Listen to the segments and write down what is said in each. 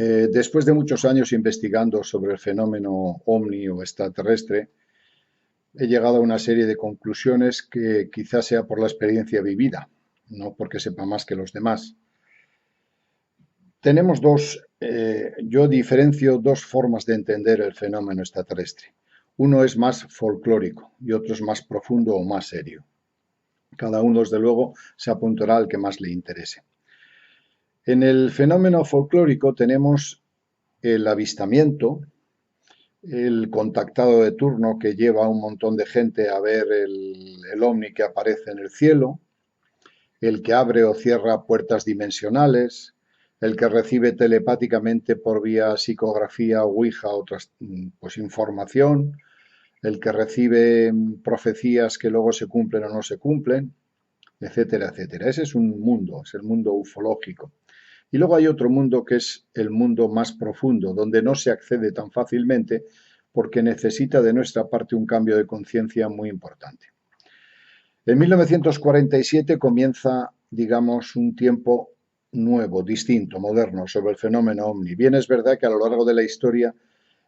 Después de muchos años investigando sobre el fenómeno ovni o extraterrestre, he llegado a una serie de conclusiones que quizás sea por la experiencia vivida, no porque sepa más que los demás. Tenemos yo diferencio dos formas de entender el fenómeno extraterrestre. Uno es más folclórico y otro es más profundo o más serio. Cada uno, desde luego, se apuntará al que más le interese. En el fenómeno folclórico tenemos el avistamiento, el contactado de turno que lleva a un montón de gente a ver el ovni que aparece en el cielo, el que abre o cierra puertas dimensionales, el que recibe telepáticamente por vía psicografía o ouija otras, pues, información, el que recibe profecías que luego se cumplen o no se cumplen, etcétera, etcétera. Ese es un mundo, es el mundo ufológico. Y luego hay otro mundo que es el mundo más profundo, donde no se accede tan fácilmente porque necesita de nuestra parte un cambio de conciencia muy importante. En 1947 comienza, digamos, un tiempo nuevo, distinto, moderno, sobre el fenómeno ovni. Bien es verdad que a lo largo de la historia,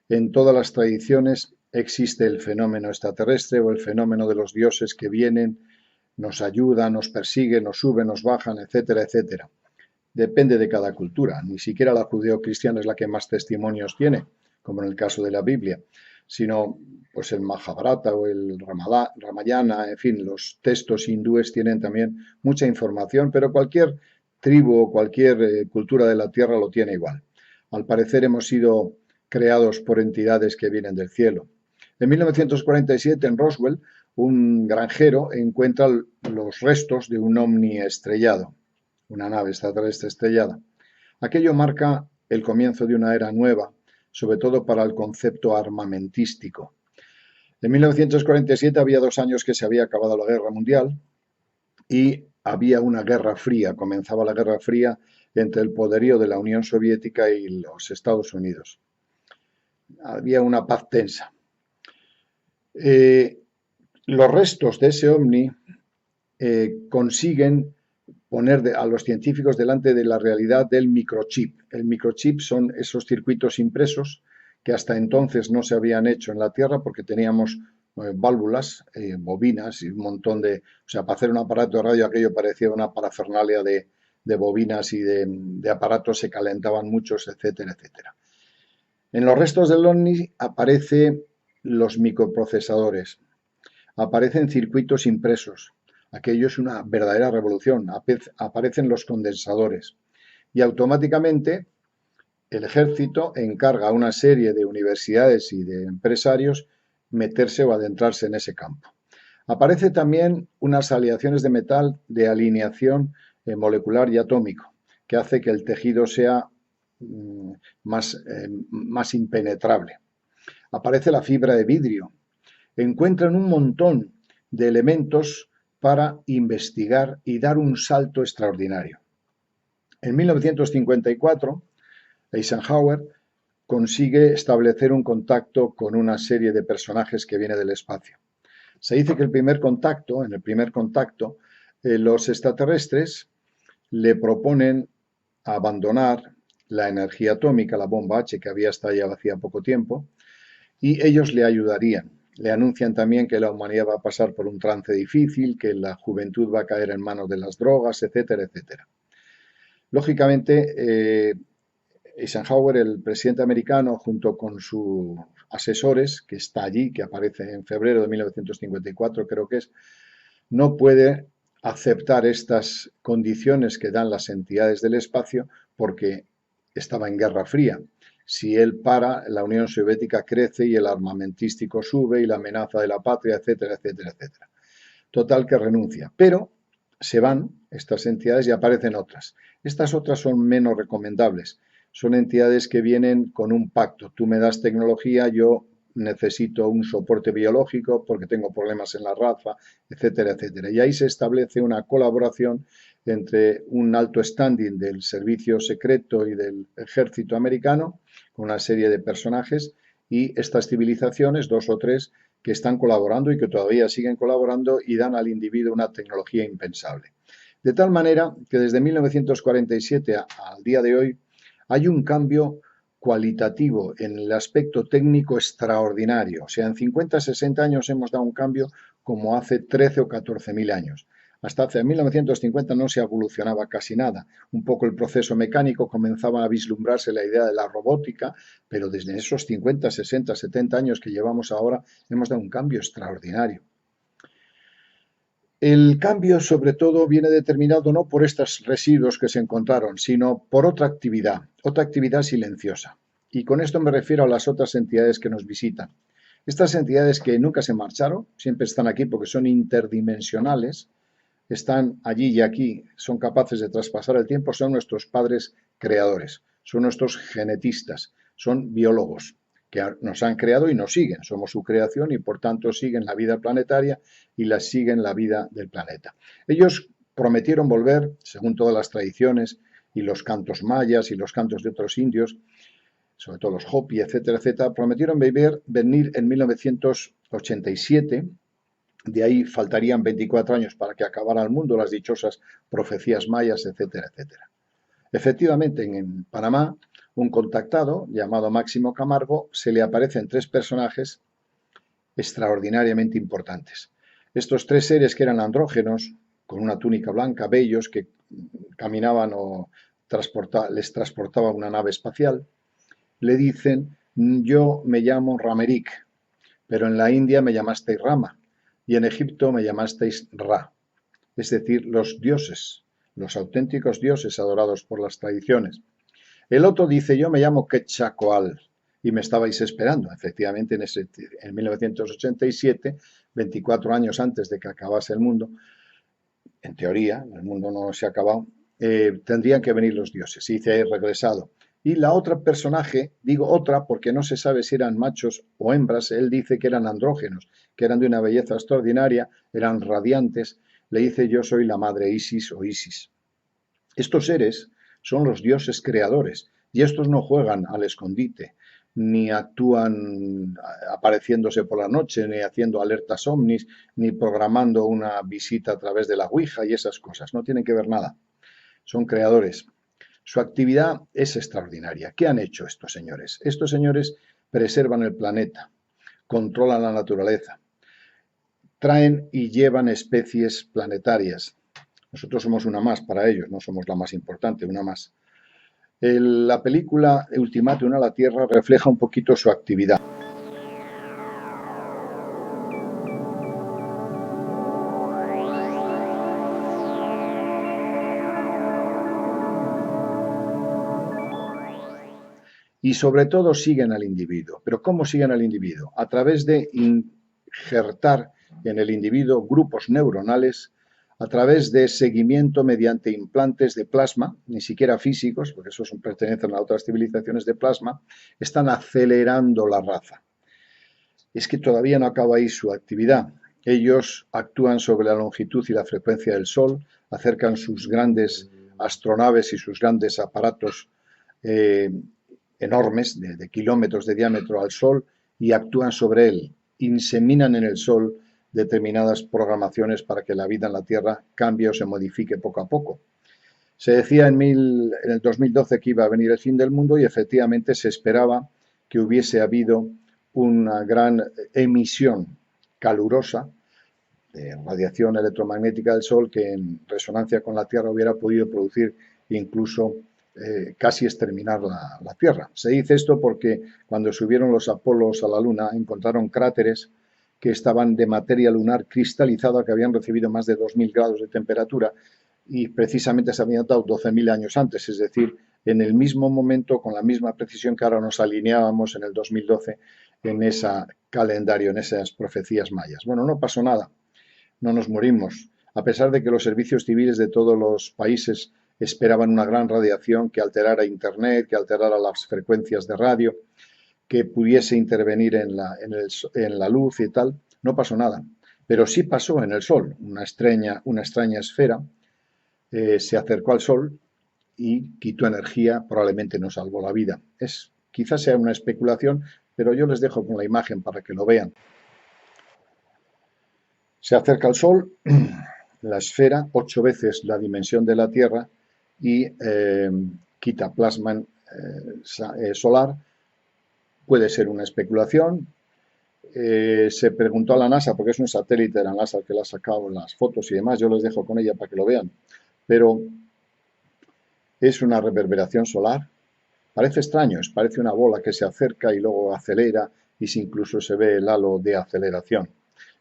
en todas las tradiciones, existe el fenómeno extraterrestre o el fenómeno de los dioses que vienen, nos ayudan, nos persiguen, nos suben, nos bajan, etcétera, etcétera. Depende de cada cultura. Ni siquiera la judeocristiana es la que más testimonios tiene, como en el caso de la Biblia, sino pues el Mahabharata o el Ramayana, en fin, los textos hindúes tienen también mucha información, pero cualquier tribu o cualquier cultura de la tierra lo tiene igual. Al parecer hemos sido creados por entidades que vienen del cielo. En 1947, en Roswell, un granjero encuentra los restos de un ovni estrellado, una nave extraterrestre estrellada. Aquello marca el comienzo de una era nueva, sobre todo para el concepto armamentístico. En 1947 había 2 años que se había acabado la Guerra Mundial y había una Guerra Fría, comenzaba la Guerra Fría entre el poderío de la Unión Soviética y los Estados Unidos. Había una paz tensa. Los restos de ese ovni consiguen poner a los científicos delante de la realidad del microchip. El microchip son esos circuitos impresos que hasta entonces no se habían hecho en la Tierra porque teníamos válvulas, bobinas y un montón de... O sea, para hacer un aparato de radio aquello parecía una parafernalia de bobinas y de aparatos, se calentaban muchos, etcétera, etcétera. En los restos del ovni aparecen los microprocesadores, aparecen circuitos impresos. Aquello es una verdadera revolución. Aparecen los condensadores y automáticamente el ejército encarga a una serie de universidades y de empresarios meterse o adentrarse en ese campo. Aparece también unas aleaciones de metal de alineación molecular y atómico, que hace que el tejido sea más impenetrable. Aparece la fibra de vidrio. Encuentran un montón de elementos para investigar y dar un salto extraordinario. En 1954, Eisenhower consigue establecer un contacto con una serie de personajes que viene del espacio. Se dice que en el primer contacto, los extraterrestres le proponen abandonar la energía atómica, la bomba H que había estallado hacía poco tiempo, y ellos le ayudarían. Le anuncian también que la humanidad va a pasar por un trance difícil, que la juventud va a caer en manos de las drogas, etcétera, etcétera. Lógicamente, Eisenhower, el presidente americano, junto con sus asesores, que está allí, que aparece en febrero de 1954, creo que es, no puede aceptar estas condiciones que dan las entidades del espacio porque estaba en Guerra Fría. Si él para, la Unión Soviética crece y el armamentístico sube y la amenaza de la patria, etcétera, etcétera, etcétera. Total que renuncia. Pero se van estas entidades y aparecen otras. Estas otras son menos recomendables. Son entidades que vienen con un pacto. Tú me das tecnología, yo necesito un soporte biológico porque tengo problemas en la raza, etcétera, etcétera. Y ahí se establece una colaboración entre un alto standing del servicio secreto y del ejército americano, con una serie de personajes, y estas civilizaciones, 2 o 3, que están colaborando y que todavía siguen colaborando y dan al individuo una tecnología impensable. De tal manera que desde 1947 al día de hoy hay un cambio cualitativo en el aspecto técnico extraordinario. O sea, en 50, 60 años hemos dado un cambio como hace 13 o 14.000 años. Hasta hace 1950 no se evolucionaba casi nada. Un poco el proceso mecánico, comenzaba a vislumbrarse la idea de la robótica, pero desde esos 50, 60, 70 años que llevamos ahora hemos dado un cambio extraordinario. El cambio, sobre todo, viene determinado no por estos residuos que se encontraron, sino por otra actividad silenciosa. Y con esto me refiero a las otras entidades que nos visitan. Estas entidades que nunca se marcharon, siempre están aquí porque son interdimensionales, están allí y aquí, son capaces de traspasar el tiempo, son nuestros padres creadores, son nuestros genetistas, son biólogos que nos han creado y nos siguen. Somos su creación y por tanto siguen la vida planetaria y la siguen la vida del planeta. Ellos prometieron volver, según todas las tradiciones y los cantos mayas y los cantos de otros indios, sobre todo los Hopi, etcétera, etcétera, prometieron venir en 1987. De ahí faltarían 24 años para que acabara el mundo, las dichosas profecías mayas, etcétera, etcétera. Efectivamente, en Panamá, un contactado llamado Máximo Camargo se le aparecen tres personajes extraordinariamente importantes. Estos tres seres que eran andrógenos, con una túnica blanca, bellos, que caminaban o les transportaba una nave espacial, le dicen: yo me llamo Ramerik, pero en la India me llamasteis Rama y en Egipto me llamasteis Ra, es decir, los dioses, los auténticos dioses adorados por las tradiciones. El otro dice: yo me llamo Quetzalcóatl y me estabais esperando. Efectivamente, en 1987, 24 años antes de que acabase el mundo, en teoría, el mundo no se ha acabado, tendrían que venir los dioses. Y dice: he regresado. Y la otra personaje, digo otra porque no se sabe si eran machos o hembras, él dice que eran andrógenos, que eran de una belleza extraordinaria, eran radiantes. Le dice: yo soy la madre Isis o Isis. Estos seres son los dioses creadores y estos no juegan al escondite, ni actúan apareciéndose por la noche, ni haciendo alertas ovnis, ni programando una visita a través de la Ouija y esas cosas. No tienen que ver nada. Son creadores. Su actividad es extraordinaria. ¿Qué han hecho estos señores? Estos señores preservan el planeta, controlan la naturaleza, traen y llevan especies planetarias. Nosotros somos una más para ellos, no somos la más importante, una más. La película Ultimátum a la Tierra refleja un poquito su actividad. Y sobre todo siguen al individuo. ¿Pero cómo siguen al individuo? A través de injertar en el individuo grupos neuronales, a través de seguimiento mediante implantes de plasma, ni siquiera físicos, porque esos pertenecen a otras civilizaciones de plasma, están acelerando la raza. Es que todavía no acaba ahí su actividad. Ellos actúan sobre la longitud y la frecuencia del Sol, acercan sus grandes astronaves y sus grandes aparatos enormes, de kilómetros de diámetro al Sol, y actúan sobre él, inseminan en el Sol determinadas programaciones para que la vida en la Tierra cambie o se modifique poco a poco. Se decía en el 2012 que iba a venir el fin del mundo y efectivamente se esperaba que hubiese habido una gran emisión calurosa de radiación electromagnética del Sol que en resonancia con la Tierra hubiera podido producir incluso casi exterminar la Tierra. Se dice esto porque cuando subieron los Apolos a la Luna encontraron cráteres que estaban de materia lunar cristalizada, que habían recibido más de 2000 grados de temperatura y precisamente se habían dado 12.000 años antes, es decir, en el mismo momento, con la misma precisión que ahora nos alineábamos en el 2012 en ese calendario, en esas profecías mayas. Bueno, no pasó nada, no nos morimos, a pesar de que los servicios civiles de todos los países esperaban una gran radiación que alterara Internet, que alterara las frecuencias de radio, que pudiese intervenir en la luz y tal. No pasó nada, pero sí pasó en el Sol. Una extraña esfera se acercó al Sol y quitó energía, probablemente nos salvó la vida. Quizás sea una especulación, pero yo les dejo con la imagen para que lo vean. Se acerca al Sol, la esfera, 8 veces la dimensión de la Tierra, y quita plasma solar, puede ser una especulación. Se preguntó a la NASA, porque es un satélite de la NASA el que le ha sacado las fotos y demás, yo les dejo con ella para que lo vean, pero es una reverberación solar. Parece extraño, parece una bola que se acerca y luego acelera y si incluso se ve el halo de aceleración.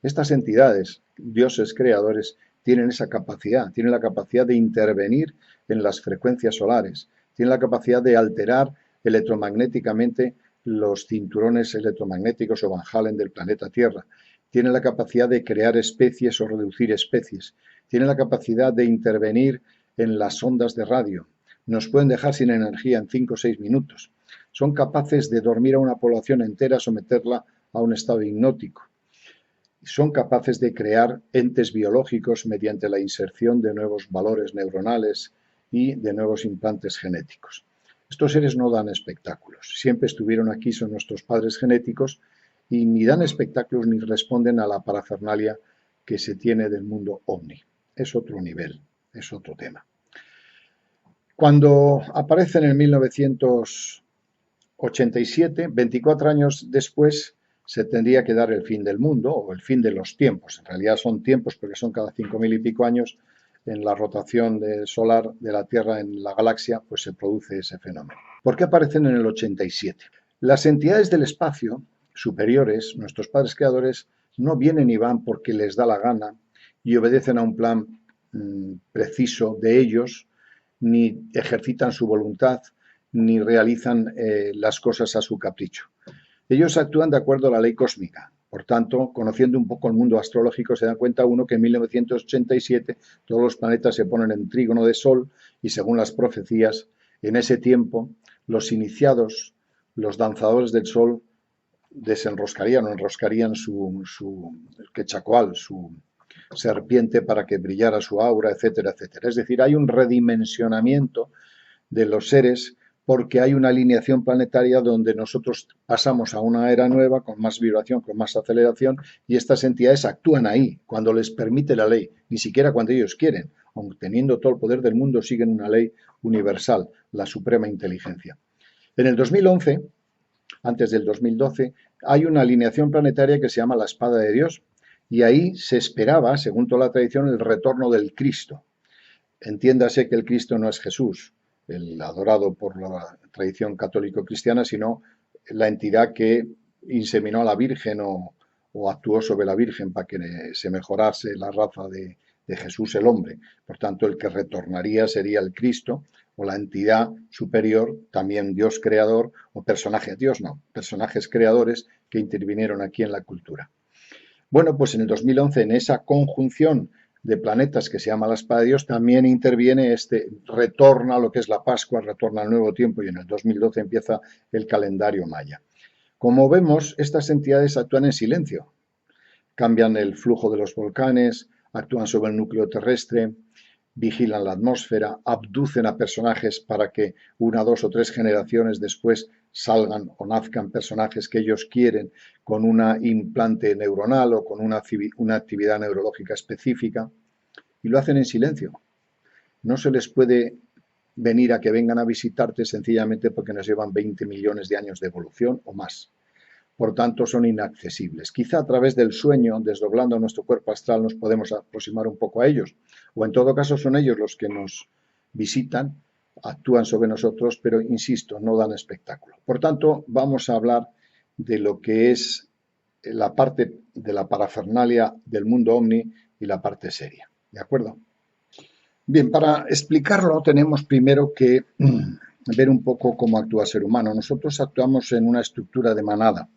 Estas entidades, dioses creadores, tienen esa capacidad, tienen la capacidad de intervenir en las frecuencias solares, tienen la capacidad de alterar electromagnéticamente los cinturones electromagnéticos o Van Allen del planeta Tierra, tienen la capacidad de crear especies o reducir especies, tienen la capacidad de intervenir en las ondas de radio, nos pueden dejar sin energía en 5 o 6 minutos. Son capaces de dormir a una población entera, someterla a un estado hipnótico. Son capaces de crear entes biológicos mediante la inserción de nuevos valores neuronales y de nuevos implantes genéticos. Estos seres no dan espectáculos. Siempre estuvieron aquí, son nuestros padres genéticos y ni dan espectáculos ni responden a la parafernalia que se tiene del mundo ovni. Es otro nivel, es otro tema. Cuando aparece en el 1987, 24 años después, se tendría que dar el fin del mundo o el fin de los tiempos. En realidad son tiempos porque son cada 5.000 y pico años en la rotación solar de la Tierra en la galaxia, pues se produce ese fenómeno. ¿Por qué aparecen en el 87? Las entidades del espacio superiores, nuestros padres creadores, no vienen y van porque les da la gana y obedecen a un plan preciso de ellos, ni ejercitan su voluntad, ni realizan las cosas a su capricho. Ellos actúan de acuerdo a la ley cósmica. Por tanto, conociendo un poco el mundo astrológico, se da cuenta uno que en 1987 todos los planetas se ponen en trígono de Sol y según las profecías, en ese tiempo, los iniciados, los danzadores del Sol, desenroscarían o enroscarían su quechacoal, su serpiente para que brillara su aura, etcétera, etcétera. Es decir, hay un redimensionamiento de los seres porque hay una alineación planetaria donde nosotros pasamos a una era nueva con más vibración, con más aceleración y estas entidades actúan ahí cuando les permite la ley, ni siquiera cuando ellos quieren, aunque teniendo todo el poder del mundo siguen una ley universal, la suprema inteligencia. En el 2011, antes del 2012, hay una alineación planetaria que se llama la Espada de Dios, y ahí se esperaba, según toda la tradición, el retorno del Cristo. Entiéndase que el Cristo no es Jesús, el adorado por la tradición católico-cristiana, sino la entidad que inseminó a la Virgen o actuó sobre la Virgen para que se mejorase la raza de Jesús el hombre. Por tanto, el que retornaría sería el Cristo o la entidad superior, también Dios creador o personajes, Dios no, personajes creadores que intervinieron aquí en la cultura. Bueno, pues en el 2011, en esa conjunción de planetas que se llama la Espada de Dios, también interviene retorna a lo que es la Pascua, retorna al nuevo tiempo y en el 2012 empieza el calendario maya. Como vemos, estas entidades actúan en silencio, cambian el flujo de los volcanes, actúan sobre el núcleo terrestre, vigilan la atmósfera, abducen a personajes para que una, dos o tres generaciones después salgan o nazcan personajes que ellos quieren con un implante neuronal o con una actividad neurológica específica y lo hacen en silencio. No se les puede venir a que vengan a visitarte sencillamente porque nos llevan 20 millones de años de evolución o más. Por tanto, son inaccesibles. Quizá a través del sueño, desdoblando nuestro cuerpo astral, nos podemos aproximar un poco a ellos. O en todo caso son ellos los que nos visitan, actúan sobre nosotros, pero insisto, no dan espectáculo. Por tanto, vamos a hablar de lo que es la parte de la parafernalia del mundo ovni y la parte seria. ¿De acuerdo? Bien, para explicarlo tenemos primero que ver un poco cómo actúa el ser humano. Nosotros actuamos en una estructura de manada.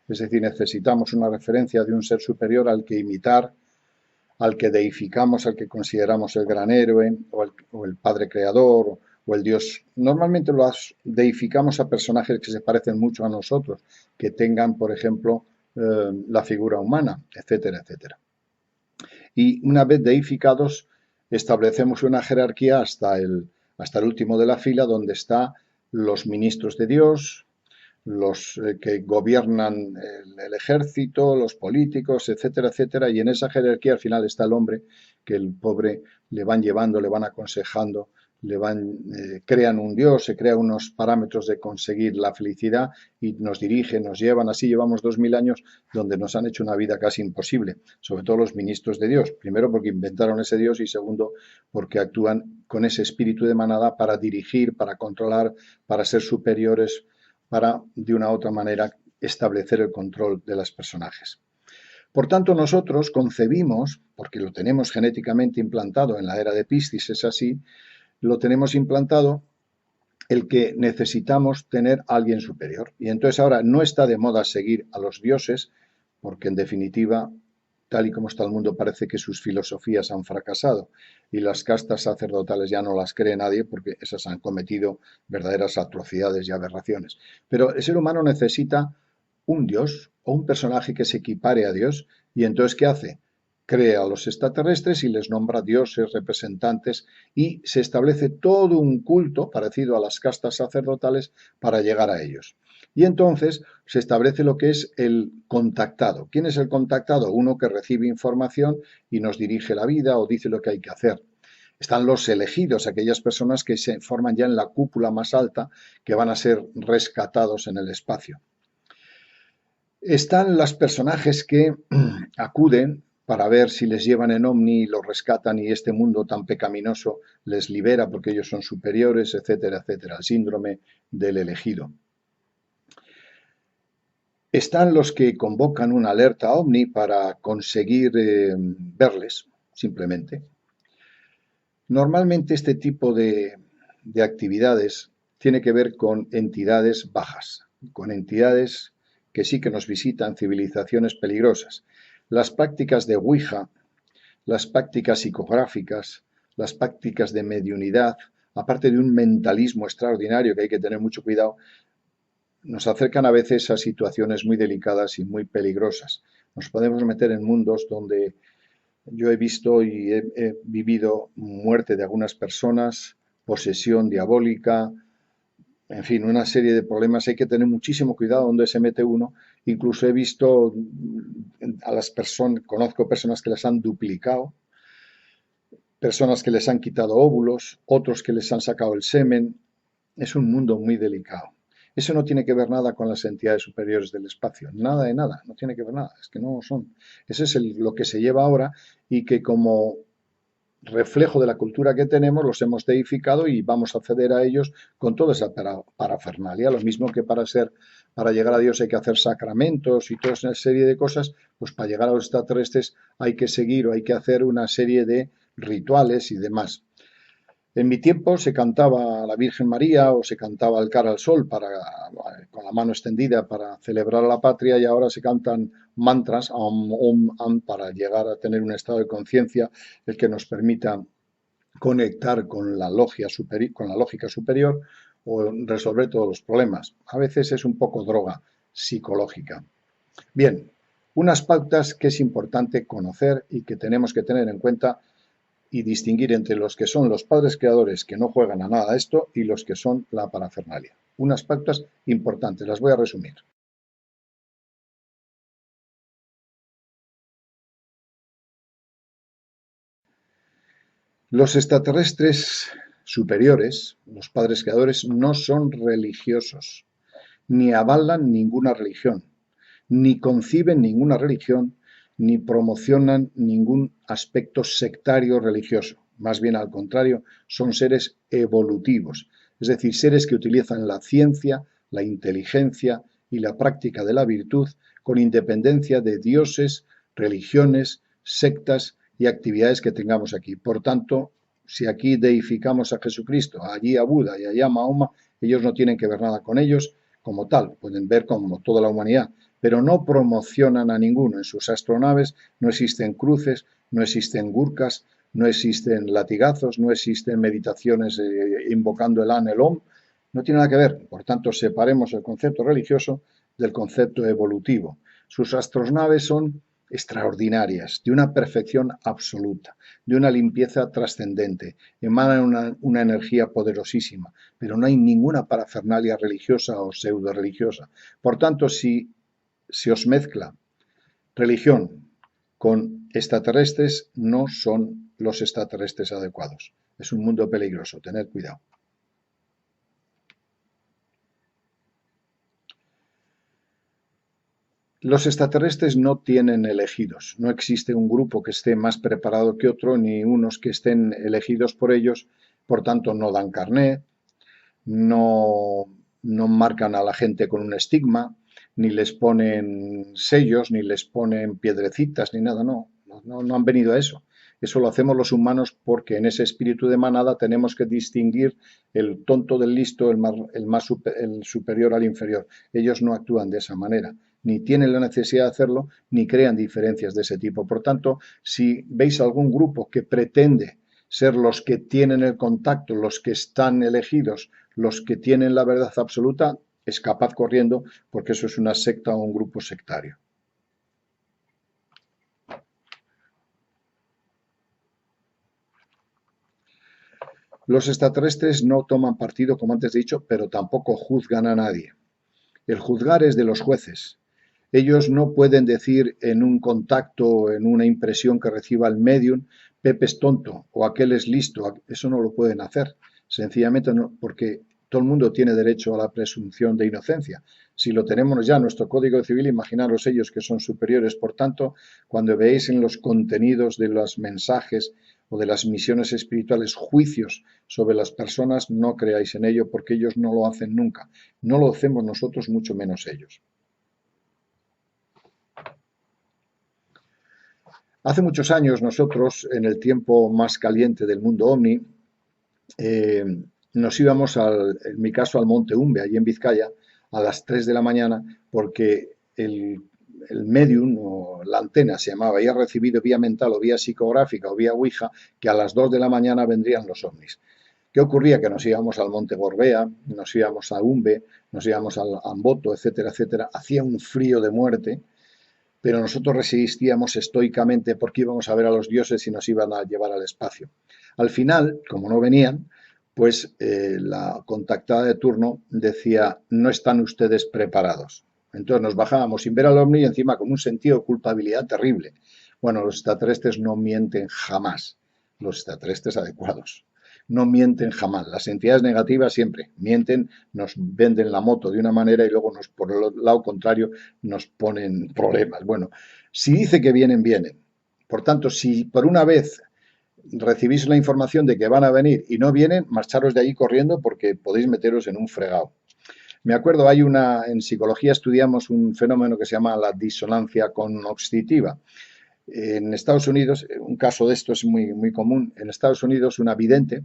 Es decir, necesitamos una referencia de un ser superior al que imitar, al que deificamos, al que consideramos el gran héroe, o el padre creador, o el Dios. Normalmente deificamos a personajes que se parecen mucho a nosotros, que tengan, por ejemplo, la figura humana, etcétera, etcétera. Y una vez deificados, establecemos una jerarquía hasta el último de la fila, donde están los ministros de Dios, los que gobiernan el ejército, los políticos, etcétera, etcétera, y en esa jerarquía al final está el hombre, que el pobre le van llevando, le van aconsejando, crean un Dios, se crean unos parámetros de conseguir la felicidad y nos dirigen, nos llevan, así llevamos 2000 años donde nos han hecho una vida casi imposible, sobre todo los ministros de Dios, primero porque inventaron ese Dios y segundo porque actúan con ese espíritu de manada para dirigir, para controlar, para ser superiores, para de una u otra manera establecer el control de los personajes. Por tanto, nosotros concebimos, porque lo tenemos genéticamente implantado en la era de Piscis, es así, lo tenemos implantado el que necesitamos tener a alguien superior. Y entonces ahora no está de moda seguir a los dioses, porque en definitiva, tal y como está el mundo, parece que sus filosofías han fracasado y las castas sacerdotales ya no las cree nadie porque esas han cometido verdaderas atrocidades y aberraciones. Pero el ser humano necesita un dios o un personaje que se equipare a Dios y entonces ¿qué hace? Crea a los extraterrestres y les nombra dioses, representantes y se establece todo un culto parecido a las castas sacerdotales para llegar a ellos. Y entonces se establece lo que es el contactado. ¿Quién es el contactado? Uno que recibe información y nos dirige la vida o dice lo que hay que hacer. Están los elegidos, aquellas personas que se forman ya en la cúpula más alta, que van a ser rescatados en el espacio. Están los personajes que acuden para ver si les llevan en ovni y los rescatan y este mundo tan pecaminoso les libera porque ellos son superiores, etcétera, etcétera. El síndrome del elegido. Están los que convocan una alerta ovni para conseguir verles, simplemente. Normalmente este tipo de actividades tiene que ver con entidades bajas, con entidades que sí que nos visitan, civilizaciones peligrosas. Las prácticas de Ouija, las prácticas psicográficas, las prácticas de mediunidad, aparte de un mentalismo extraordinario que hay que tener mucho cuidado, nos acercan a veces a situaciones muy delicadas y muy peligrosas. Nos podemos meter en mundos donde yo he visto y he vivido muerte de algunas personas, posesión diabólica, en fin, una serie de problemas. Hay que tener muchísimo cuidado donde se mete uno. Incluso he visto a las personas, conozco personas que les han duplicado, personas que les han quitado óvulos, otros que les han sacado el semen. Es un mundo muy delicado. Eso no tiene que ver nada con las entidades superiores del espacio, nada de nada, no tiene que ver nada, es que no son. Eso es lo que se lleva ahora y que como reflejo de la cultura que tenemos los hemos deificado y vamos a acceder a ellos con toda esa parafernalia, lo mismo que para llegar a Dios hay que hacer sacramentos y toda esa serie de cosas, pues para llegar a los extraterrestres hay que seguir o hay que hacer una serie de rituales y demás. En mi tiempo se cantaba a la Virgen María o se cantaba el cara al sol con la mano extendida para celebrar a la patria y ahora se cantan mantras para llegar a tener un estado de conciencia el que nos permita conectar con la lógica superior o resolver todos los problemas. A veces es un poco droga psicológica. Bien, unas pautas que es importante conocer y que tenemos que tener en cuenta y distinguir entre los que son los padres creadores que no juegan a nada a esto y los que son la parafernalia. Unas pautas importantes, las voy a resumir. Los extraterrestres superiores, los padres creadores, no son religiosos, ni avalan ninguna religión, ni conciben ninguna religión, ni promocionan ningún aspecto sectario religioso. Más bien al contrario, son seres evolutivos, es decir, seres que utilizan la ciencia, la inteligencia y la práctica de la virtud con independencia de dioses, religiones, sectas y actividades que tengamos aquí. Por tanto, si aquí deificamos a Jesucristo, allí a Buda y allá a Mahoma, ellos no tienen que ver nada con ellos como tal, pueden ver como toda la humanidad, pero no promocionan a ninguno. En sus astronaves no existen cruces, no existen gurkas, no existen latigazos, no existen meditaciones invocando el An, el Om, no tiene nada que ver. Por tanto, separemos el concepto religioso del concepto evolutivo. Sus astronaves son extraordinarias, de una perfección absoluta, de una limpieza trascendente, emanan una energía poderosísima, pero no hay ninguna parafernalia religiosa o pseudo religiosa. Por tanto, si se os mezcla religión con extraterrestres, no son los extraterrestres adecuados. Es un mundo peligroso, tened cuidado. Los extraterrestres no tienen elegidos, no existe un grupo que esté más preparado que otro, ni unos que estén elegidos por ellos, por tanto no dan carné, no, no marcan a la gente con un estigma, ni les ponen sellos, ni les ponen piedrecitas, ni nada, no han venido a eso. Eso lo hacemos los humanos porque en ese espíritu de manada tenemos que distinguir el tonto del listo, el superior al inferior. Ellos no actúan de esa manera, ni tienen la necesidad de hacerlo, ni crean diferencias de ese tipo. Por tanto, si veis algún grupo que pretende ser los que tienen el contacto, los que están elegidos, los que tienen la verdad absoluta, escapad corriendo, porque eso es una secta o un grupo sectario. Los extraterrestres no toman partido, como antes he dicho, pero tampoco juzgan a nadie. El juzgar es de los jueces. Ellos no pueden decir en un contacto, en una impresión que reciba el medium, Pepe es tonto o aquel es listo. Eso no lo pueden hacer. Sencillamente no, porque todo el mundo tiene derecho a la presunción de inocencia. Si lo tenemos ya en nuestro Código Civil, imaginaros ellos que son superiores. Por tanto, cuando veáis en los contenidos de los mensajes o de las misiones espirituales juicios sobre las personas, no creáis en ello porque ellos no lo hacen nunca. No lo hacemos nosotros, mucho menos ellos. Hace muchos años nosotros, en el tiempo más caliente del mundo ovni, nos íbamos, en mi caso, al Monte Umbe, allí en Vizcaya, a las 3 de la mañana, porque el medium o la antena se llamaba, había recibido vía mental o vía psicográfica o vía Ouija, que a las 2 de la mañana vendrían los ovnis. ¿Qué ocurría? Que nos íbamos al Monte Gorbea, nos íbamos a Umbe, nos íbamos al Amboto, etcétera, etcétera. Hacía un frío de muerte, pero nosotros resistíamos estoicamente porque íbamos a ver a los dioses y nos iban a llevar al espacio. Al final, como no venían, pues la contactada de turno decía, no están ustedes preparados. Entonces nos bajábamos sin ver al ovni y encima con un sentido de culpabilidad terrible. Bueno, los extraterrestres no mienten jamás, los extraterrestres adecuados. No mienten jamás. Las entidades negativas siempre mienten, nos venden la moto de una manera y luego por el lado contrario nos ponen problemas. Bueno, si dice que vienen, vienen. Por tanto, si por una vez recibís la información de que van a venir y no vienen, marcharos de allí corriendo porque podéis meteros en un fregado. Me acuerdo, en psicología estudiamos un fenómeno que se llama la disonancia cognitiva. En Estados Unidos, un caso de esto es muy común, en Estados Unidos una vidente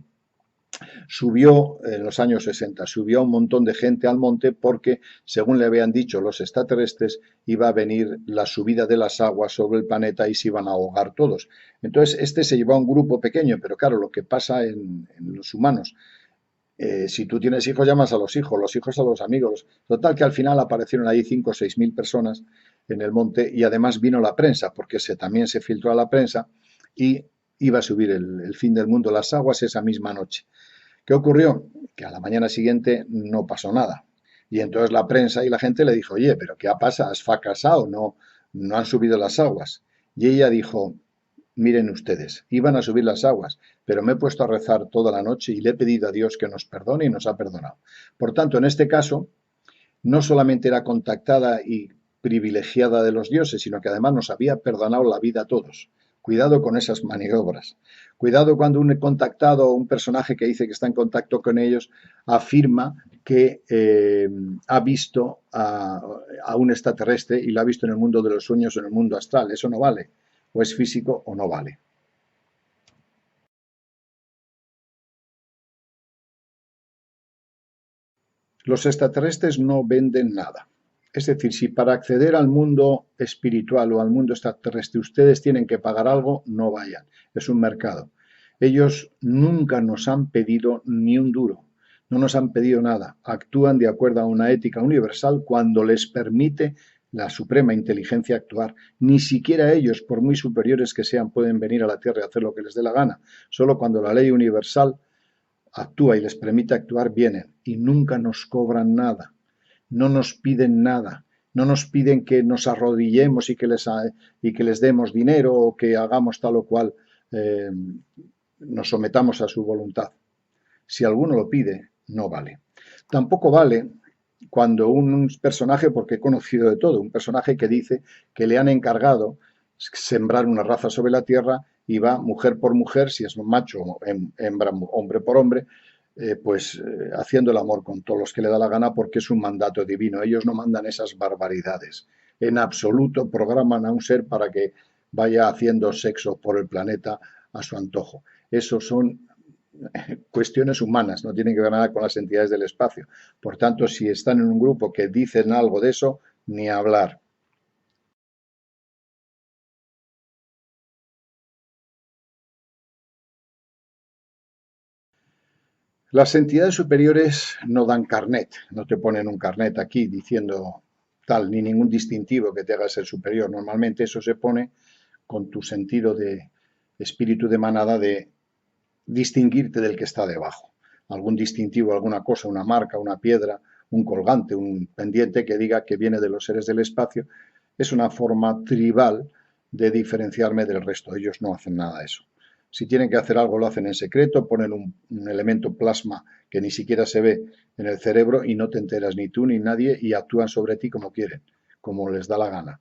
subió en los años 60, subió un montón de gente al monte porque, según le habían dicho los extraterrestres, iba a venir la subida de las aguas sobre el planeta y se iban a ahogar todos. Entonces, este se llevó a un grupo pequeño, pero claro, lo que pasa en los humanos, si tú tienes hijos, llamas a los hijos a los amigos. Total que al final aparecieron ahí 5 o 6 mil personas en el monte y además vino la prensa, porque también se filtró a la prensa y iba a subir el fin del mundo, las aguas esa misma noche. ¿Qué ocurrió? Que a la mañana siguiente no pasó nada. Y entonces la prensa y la gente le dijo, oye, ¿pero qué ha pasado? ¿Has fracasado? No han subido las aguas. Y ella dijo, miren ustedes, iban a subir las aguas, pero me he puesto a rezar toda la noche y le he pedido a Dios que nos perdone y nos ha perdonado. Por tanto, en este caso, no solamente era contactada y privilegiada de los dioses, sino que además nos había perdonado la vida a todos. Cuidado con esas maniobras. Cuidado cuando un contactado o un personaje que dice que está en contacto con ellos afirma que ha visto a un extraterrestre y lo ha visto en el mundo de los sueños o en el mundo astral. Eso no vale. O es físico o no vale. Los extraterrestres no venden nada. Es decir, si para acceder al mundo espiritual o al mundo extraterrestre ustedes tienen que pagar algo, no vayan. Es un mercado. Ellos nunca nos han pedido ni un duro. No nos han pedido nada. Actúan de acuerdo a una ética universal cuando les permite la suprema inteligencia actuar. Ni siquiera ellos, por muy superiores que sean, pueden venir a la Tierra y hacer lo que les dé la gana. Solo cuando la ley universal actúa y les permite actuar, vienen y nunca nos cobran nada, no nos piden nada, no nos piden que nos arrodillemos y que les demos dinero o que hagamos tal o cual eh, nos sometamos a su voluntad. Si alguno lo pide, no vale. Tampoco vale cuando un personaje, porque he conocido de todo, un personaje que dice que le han encargado sembrar una raza sobre la tierra y va mujer por mujer, si es macho, hembra, hombre por hombre, haciendo el amor con todos los que le da la gana porque es un mandato divino. Ellos no mandan esas barbaridades. En absoluto programan a un ser para que vaya haciendo sexo por el planeta a su antojo. Eso son cuestiones humanas, no tienen que ver nada con las entidades del espacio. Por tanto, si están en un grupo que dicen algo de eso, ni hablar. Las entidades superiores no dan carnet, no te ponen un carnet aquí diciendo tal, ni ningún distintivo que te haga ser superior. Normalmente eso se pone con tu sentido de espíritu de manada de distinguirte del que está debajo. Algún distintivo, alguna cosa, una marca, una piedra, un colgante, un pendiente que diga que viene de los seres del espacio, es una forma tribal de diferenciarme del resto. Ellos no hacen nada de eso. Si tienen que hacer algo, lo hacen en secreto, ponen un elemento plasma que ni siquiera se ve en el cerebro y no te enteras ni tú ni nadie y actúan sobre ti como quieren, como les da la gana.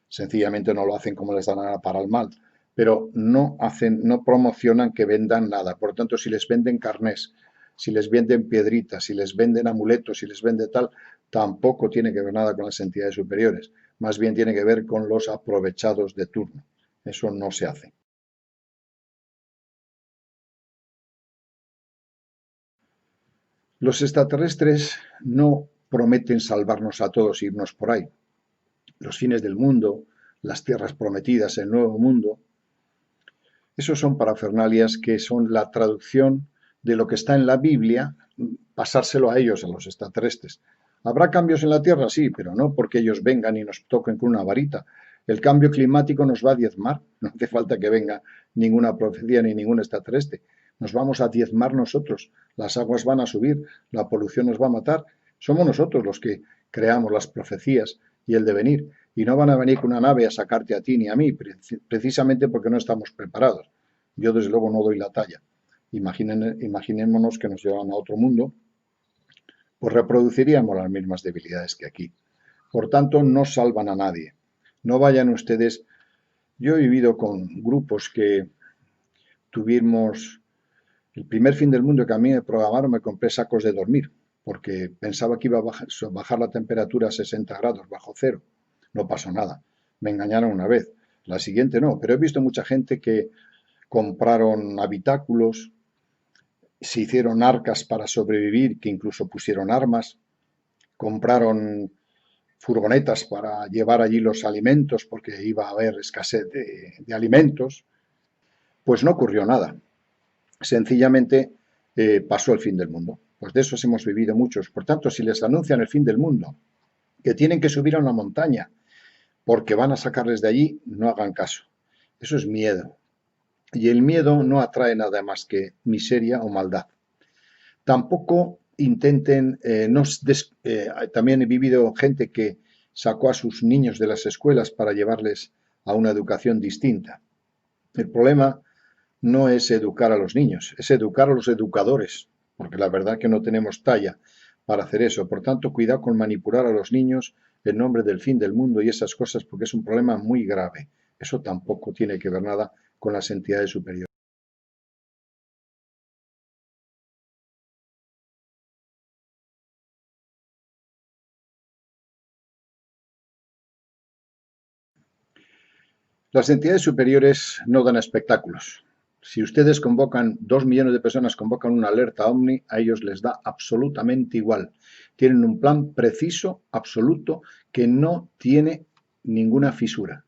Sencillamente no lo hacen como les da la gana para el mal, pero no hacen, no promocionan que vendan nada. Por tanto, si les venden carnés, si les venden piedritas, si les venden amuletos, si les vende tal, tampoco tiene que ver nada con las entidades superiores. Más bien tiene que ver con los aprovechados de turno. Eso no se hace. Los extraterrestres no prometen salvarnos a todos e irnos por ahí. Los fines del mundo, las tierras prometidas, el nuevo mundo, esos son parafernalias que son la traducción de lo que está en la Biblia, pasárselo a ellos, a los extraterrestres. ¿Habrá cambios en la Tierra? Sí, pero no porque ellos vengan y nos toquen con una varita. El cambio climático nos va a diezmar. No hace falta que venga ninguna profecía ni ningún extraterrestre. Nos vamos a diezmar nosotros. Las aguas van a subir, la polución nos va a matar. Somos nosotros los que creamos las profecías y el devenir. Y no van a venir con una nave a sacarte a ti ni a mí, precisamente porque no estamos preparados. Yo, desde luego, no doy la talla. Imaginémonos que nos llevan a otro mundo, pues reproduciríamos las mismas debilidades que aquí. Por tanto, no salvan a nadie. No vayan ustedes. Yo he vivido con grupos que tuvimos el primer fin del mundo que a mí me programaron, me compré sacos de dormir, porque pensaba que iba a bajar la temperatura a 60 grados bajo cero. No pasó nada. Me engañaron una vez. La siguiente no, pero he visto mucha gente que compraron habitáculos, se hicieron arcas para sobrevivir, que incluso pusieron armas, compraron furgonetas para llevar allí los alimentos porque iba a haber escasez de alimentos. Pues no ocurrió nada. Sencillamente pasó el fin del mundo. Pues de esos hemos vivido muchos. Por tanto, si les anuncian el fin del mundo, que tienen que subir a una montaña porque van a sacarles de allí, no hagan caso. Eso es miedo. Y el miedo no atrae nada más que miseria o maldad. Tampoco intenten, también he vivido gente que sacó a sus niños de las escuelas para llevarles a una educación distinta. El problema no es educar a los niños, es educar a los educadores, porque la verdad que no tenemos talla para hacer eso. Por tanto, cuidado con manipular a los niños en nombre del fin del mundo y esas cosas, porque es un problema muy grave. Eso tampoco tiene que ver nada con las entidades superiores. Las entidades superiores no dan espectáculos. Si ustedes convocan, 2 millones de personas convocan una alerta OVNI, a ellos les da absolutamente igual. Tienen un plan preciso, absoluto, que no tiene ninguna fisura.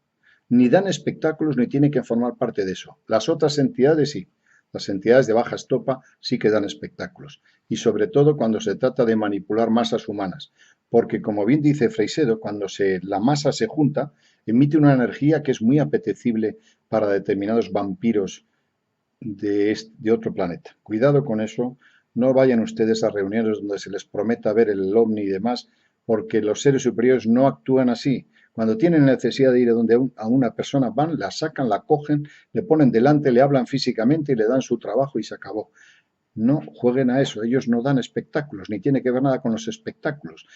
Ni dan espectáculos ni tienen que formar parte de eso. Las otras entidades sí. Las entidades de baja estopa sí que dan espectáculos. Y sobre todo cuando se trata de manipular masas humanas. Porque como bien dice Freixedo, cuando la masa se junta, emite una energía que es muy apetecible para determinados vampiros de otro planeta. Cuidado con eso, no vayan ustedes a reuniones donde se les prometa ver el ovni y demás, porque los seres superiores no actúan así. Cuando tienen necesidad de ir a una persona, van, la sacan, la cogen, le ponen delante, le hablan físicamente y le dan su trabajo y se acabó. No jueguen a eso, ellos no dan espectáculos, ni tiene que ver nada con los espectáculos.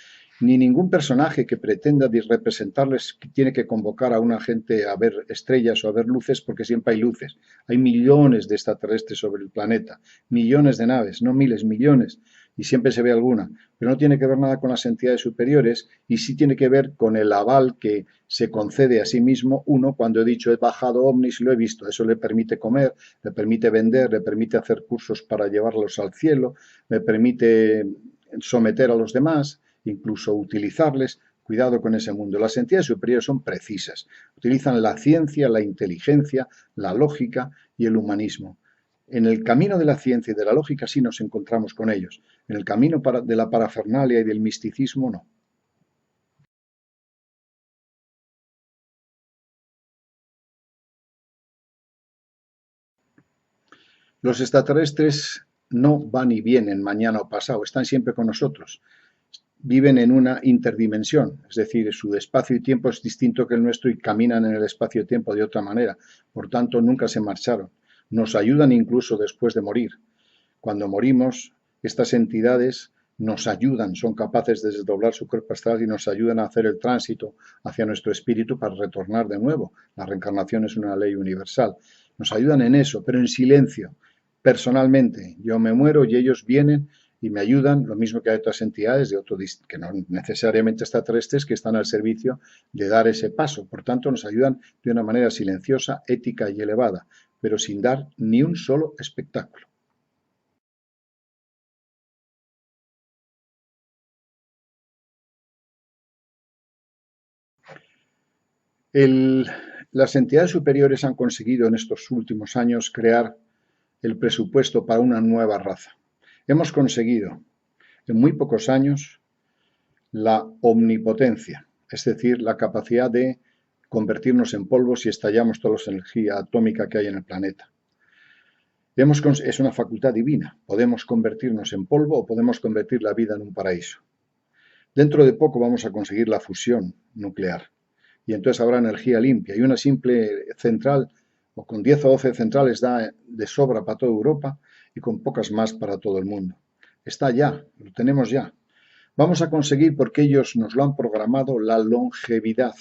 Ni ningún personaje que pretenda representarles tiene que convocar a una gente a ver estrellas o a ver luces, porque siempre hay luces. Hay millones de extraterrestres sobre el planeta, millones de naves, no miles, millones, y siempre se ve alguna. Pero no tiene que ver nada con las entidades superiores y sí tiene que ver con el aval que se concede a sí mismo uno cuando he dicho he bajado ovnis y lo he visto. Eso le permite comer, le permite vender, le permite hacer cursos para llevarlos al cielo, le permite someter a los demás, incluso utilizarles. Cuidado con ese mundo. Las entidades superiores son precisas. Utilizan la ciencia, la inteligencia, la lógica y el humanismo. En el camino de la ciencia y de la lógica sí nos encontramos con ellos. En el camino de la parafernalia y del misticismo no. Los extraterrestres no van y vienen mañana o pasado, están siempre con nosotros. Viven en una interdimensión, es decir, su espacio y tiempo es distinto que el nuestro y caminan en el espacio y tiempo de otra manera. Por tanto, nunca se marcharon. Nos ayudan incluso después de morir. Cuando morimos, estas entidades nos ayudan, son capaces de desdoblar su cuerpo astral y nos ayudan a hacer el tránsito hacia nuestro espíritu para retornar de nuevo. La reencarnación es una ley universal. Nos ayudan en eso, pero en silencio, personalmente. Yo me muero y ellos vienen y me ayudan, lo mismo que hay otras entidades que no necesariamente extraterrestres que están al servicio de dar ese paso. Por tanto, nos ayudan de una manera silenciosa, ética y elevada, pero sin dar ni un solo espectáculo. Las entidades superiores han conseguido en estos últimos años crear el presupuesto para una nueva raza. Hemos conseguido en muy pocos años la omnipotencia, es decir, la capacidad de convertirnos en polvo si estallamos toda la energía atómica que hay en el planeta. Es una facultad divina. Podemos convertirnos en polvo o podemos convertir la vida en un paraíso. Dentro de poco vamos a conseguir la fusión nuclear y entonces habrá energía limpia y una simple central o con 10 o 12 centrales da de sobra para toda Europa y con pocas más para todo el mundo. Está ya, lo tenemos ya. Vamos a conseguir, porque ellos nos lo han programado, la longevidad.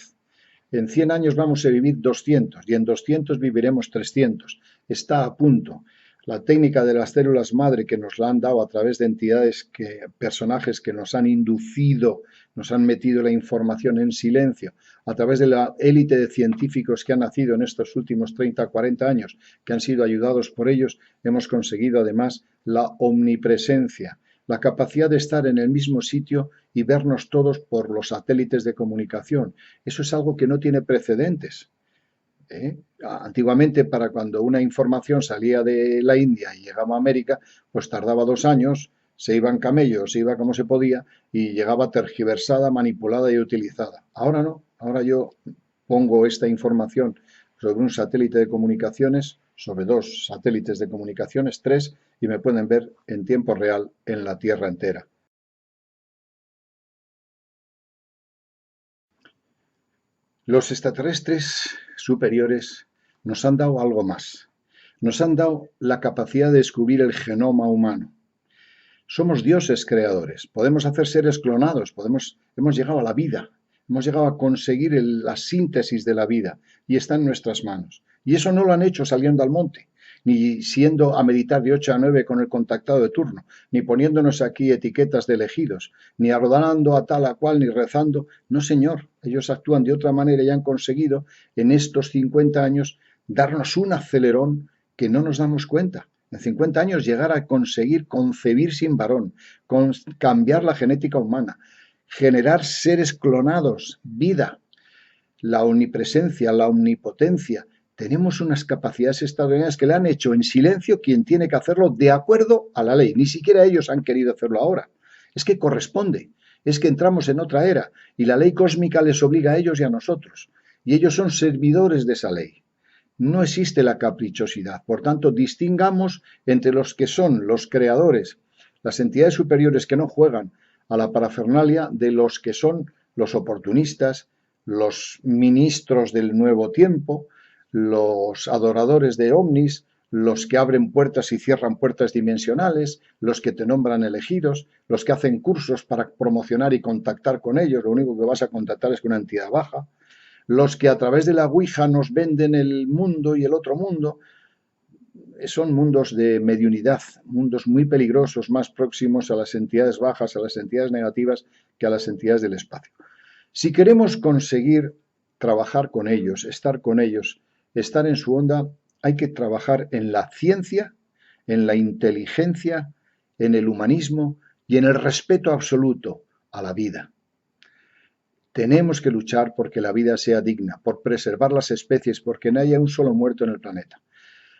En 100 años vamos a vivir 200 y en 200 viviremos 300. Está a punto. La técnica de las células madre que nos la han dado a través de entidades, personajes que nos han inducido, nos han metido la información en silencio, a través de la élite de científicos que han nacido en estos últimos 30 o 40 años, que han sido ayudados por ellos, hemos conseguido además la omnipresencia, la capacidad de estar en el mismo sitio y vernos todos por los satélites de comunicación. Eso es algo que no tiene precedentes. Antiguamente, para cuando una información salía de la India y llegaba a América, pues tardaba 2 años, se iba en camello, se iba como se podía y llegaba tergiversada, manipulada y utilizada. Ahora no, ahora yo pongo esta información sobre un satélite de comunicaciones, sobre 2 satélites de comunicaciones, 3, y me pueden ver en tiempo real en la Tierra entera. Los extraterrestres superiores nos han dado algo más. Nos han dado la capacidad de descubrir el genoma humano. Somos dioses creadores, podemos hacer seres clonados, hemos llegado a la vida, hemos llegado a conseguir la síntesis de la vida y está en nuestras manos. Y eso no lo han hecho saliendo al monte, ni siendo a meditar de 8 a 9 con el contactado de turno, ni poniéndonos aquí etiquetas de elegidos, ni adorando a tal a cual, ni rezando. No, señor, ellos actúan de otra manera y han conseguido en estos 50 años darnos un acelerón que no nos damos cuenta. En 50 años llegar a conseguir concebir sin varón, cambiar la genética humana, generar seres clonados, vida, la omnipresencia, la omnipotencia. Tenemos unas capacidades extraordinarias que le han hecho en silencio quien tiene que hacerlo de acuerdo a la ley. Ni siquiera ellos han querido hacerlo ahora. Es que corresponde, es que entramos en otra era y la ley cósmica les obliga a ellos y a nosotros. Y ellos son servidores de esa ley. No existe la caprichosidad. Por tanto, distingamos entre los que son los creadores, las entidades superiores que no juegan a la parafernalia, de los que son los oportunistas, los ministros del nuevo tiempo, los adoradores de ovnis, los que abren puertas y cierran puertas dimensionales, los que te nombran elegidos, los que hacen cursos para promocionar y contactar con ellos, lo único que vas a contactar es con una entidad baja, los que a través de la Ouija nos venden el mundo y el otro mundo. Son mundos de mediunidad, mundos muy peligrosos, más próximos a las entidades bajas, a las entidades negativas, que a las entidades del espacio. Si queremos conseguir trabajar con ellos, estar en su onda, hay que trabajar en la ciencia, en la inteligencia, en el humanismo y en el respeto absoluto a la vida. Tenemos que luchar porque la vida sea digna, por preservar las especies, porque no haya un solo muerto en el planeta.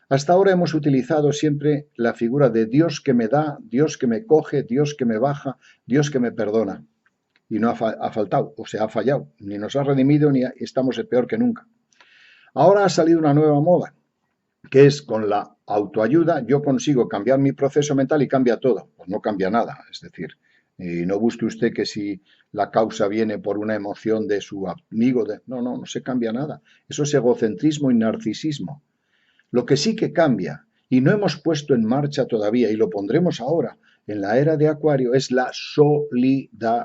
Hasta ahora hemos utilizado siempre la figura de Dios que me da, Dios que me coge, Dios que me baja, Dios que me perdona. Y no ha faltado, o sea, ha fallado. Ni nos ha redimido, ni estamos peor que nunca. Ahora ha salido una nueva moda, que es con la autoayuda, yo consigo cambiar mi proceso mental y cambia todo. Pues no cambia nada, es decir, no busque usted que si la causa viene por una emoción de su amigo, no se cambia nada. Eso es egocentrismo y narcisismo. Lo que sí que cambia, y no hemos puesto en marcha todavía, y lo pondremos ahora en la era de Acuario, es la solidaridad.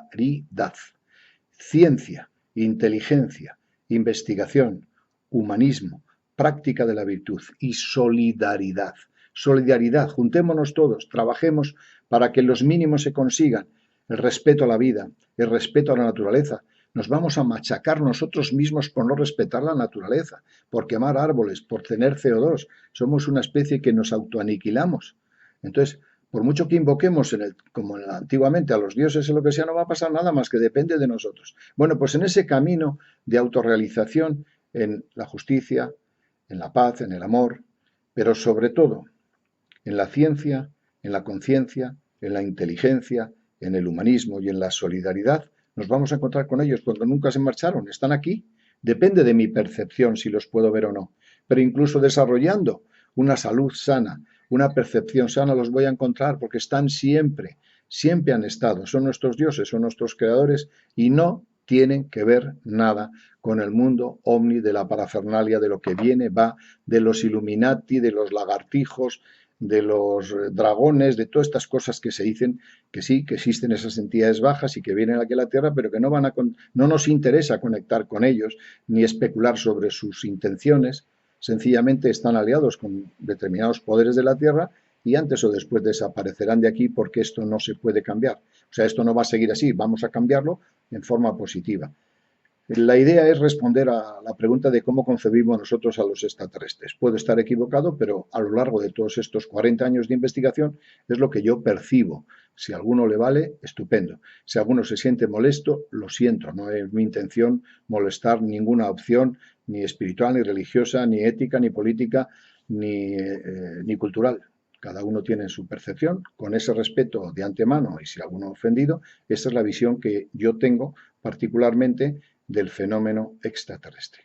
Ciencia, inteligencia, investigación, humanismo, práctica de la virtud y solidaridad. Solidaridad, juntémonos todos, trabajemos para que los mínimos se consigan. El respeto a la vida, el respeto a la naturaleza. Nos vamos a machacar nosotros mismos por no respetar la naturaleza, por quemar árboles, por tener CO2. Somos una especie que nos autoaniquilamos. Entonces, por mucho que invoquemos, como antiguamente, a los dioses o lo que sea, no va a pasar nada más que depende de nosotros. Bueno, pues en ese camino de autorrealización, en la justicia, en la paz, en el amor, pero sobre todo en la ciencia, en la conciencia, en la inteligencia, en el humanismo y en la solidaridad, nos vamos a encontrar con ellos cuando nunca se marcharon. Están aquí. Depende de mi percepción si los puedo ver o no. Pero incluso desarrollando una salud sana, una percepción sana, los voy a encontrar porque están siempre, siempre han estado. Son nuestros dioses, son nuestros creadores y no tienen que ver nada con el mundo ovni, de la parafernalia, de lo que viene, va, de los Illuminati, de los lagartijos, de los dragones, de todas estas cosas que se dicen que sí, que existen esas entidades bajas y que vienen aquí a la Tierra, pero que no nos interesa conectar con ellos ni especular sobre sus intenciones. Sencillamente están aliados con determinados poderes de la Tierra y antes o después desaparecerán de aquí porque esto no se puede cambiar. O sea, esto no va a seguir así, vamos a cambiarlo en forma positiva. La idea es responder a la pregunta de cómo concebimos nosotros a los extraterrestres. Puedo estar equivocado, pero a lo largo de todos estos 40 años de investigación es lo que yo percibo. Si a alguno le vale, estupendo. Si a alguno se siente molesto, lo siento. No es mi intención molestar ninguna opción, ni espiritual, ni religiosa, ni ética, ni política, ni cultural. Cada uno tiene su percepción, con ese respeto de antemano, y si alguno ha ofendido, esa es la visión que yo tengo particularmente del fenómeno extraterrestre.